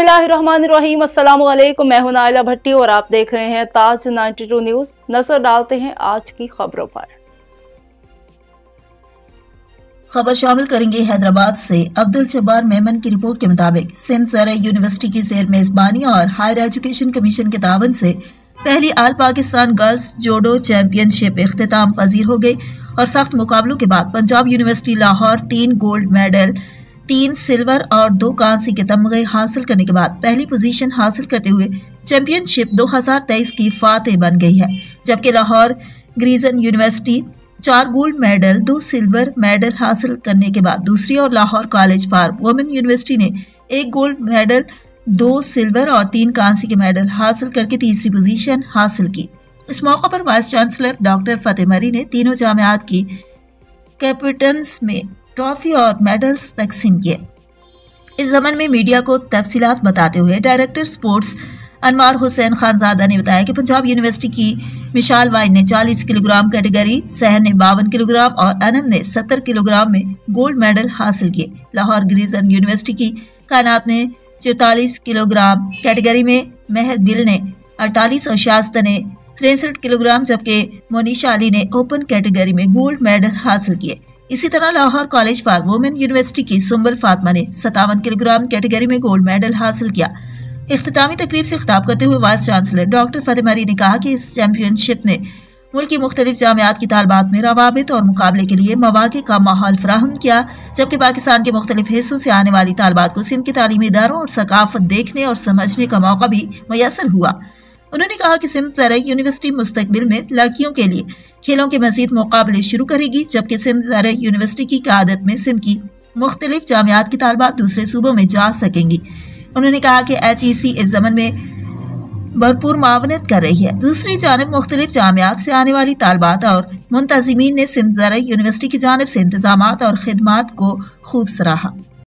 बिस्मिल्लाहिर्रहमानिर्रहीम। अस्सलाम वालेकुम। मैं हूं नाइला भट्टी और आप देख रहे हैं ताज 92 न्यूज। नजर डालते हैं आज की खबरों पर। खबर शामिल करेंगे हैदराबाद से। अब्दुल जब्बार मेमन की रिपोर्ट के मुताबिक सिंध ज़राई यूनिवर्सिटी की ज़ेर मेज़बानी और हायर एजुकेशन कमीशन के तावन से पहली आल पाकिस्तान गर्ल्स जोडो चैंपियनशिप इख्तिताम पजीर हो गई और सख्त मुकाबलों के बाद Punjab university Lahore 3 gold medal, 3 silver और 2 कांसी के तमगे हासिल करने के बाद पहली पोजीशन हासिल करते हुए चैंपियनशिप 2023 की फातेह बन गई है, जबकि Lahore garrison university 4 gold medal, 2 silver medal हासिल करने के बाद दूसरी और Lahore college for women university ने 1 गोल्ड मेडल, 2 सिल्वर और 3 कांसी के मेडल हासिल करके तीसरी पोजीशन हासिल की। इस मौके पर वाइस चांसलर डॉक्टर फतेह मरी ने तीनों जामियात की कैप्टन्स में ट्रॉफी और मेडल्स तकसीम किए। इस ज़मन में मीडिया को तफसीलात बताते हुए डायरेक्टर स्पोर्ट्स अनवार हुसैन खानजादा ने बताया कि पंजाब यूनिवर्सिटी की मिशाल वाइन ने 40 किलोग्राम कैटेगरी, सहन ने 52 किलोग्राम और अनम ने 70 किलोग्राम में गोल्ड मेडल हासिल किए। लाहौर ग्रीजन यूनिवर्सिटी की कायनात ने 44 किलोग्राम कैटेगरी में, महर गिल ने 48 और शास्ता ने 63 किलोग्राम, जबकि मोनिशा अली ने ओपन कैटेगरी में गोल्ड मेडल हासिल किए। इसी तरह Lahore college for women university की सुंबल फातिमा ने 57 किलोग्राम कैटेगरी में गोल्ड मेडल हासिल किया। इख्तितामी तकरीब से खिताब करते हुए वाइस चांसलर डॉक्टर फतेह मरी ने कहा कि इस चैंपियनशिप ने मुल्क की मुख्तलिफ जामियात की तालबात में रवाबित और मुकाबले के लिए मौक़े का माहौल फराहम किया, जबकि पाकिस्तान के मुख्तलिफ हिस्सों से आने वाली तालबात को सिंध के तालीमी इदारों और सकाफत देखने और समझने का मौका भी मैसर हुआ। उन्होंने कहा कि सिंध ज़राई यूनिवर्सिटी मुस्तकबिल में लड़कियों के लिए खेलों के मज़ीद मुकाबले शुरू करेगी, जबकि सिंध ज़राई यूनिवर्सिटी की क़यादत में सिंध की मुख्तलिफ जामियात की तालबात दूसरे सूबों में जा सकेंगी। उन्होंने कहा कि HEC इस ज़मन में भरपूर मावनत कर रही है। दूसरी जानब मुख्तलिफ जामियात से आने वाली तालबात और मुंतज़मीन ने सिंध ज़राई यूनिवर्सिटी की जानिब से इंतज़ामात और खिदमात को खूब सराहा।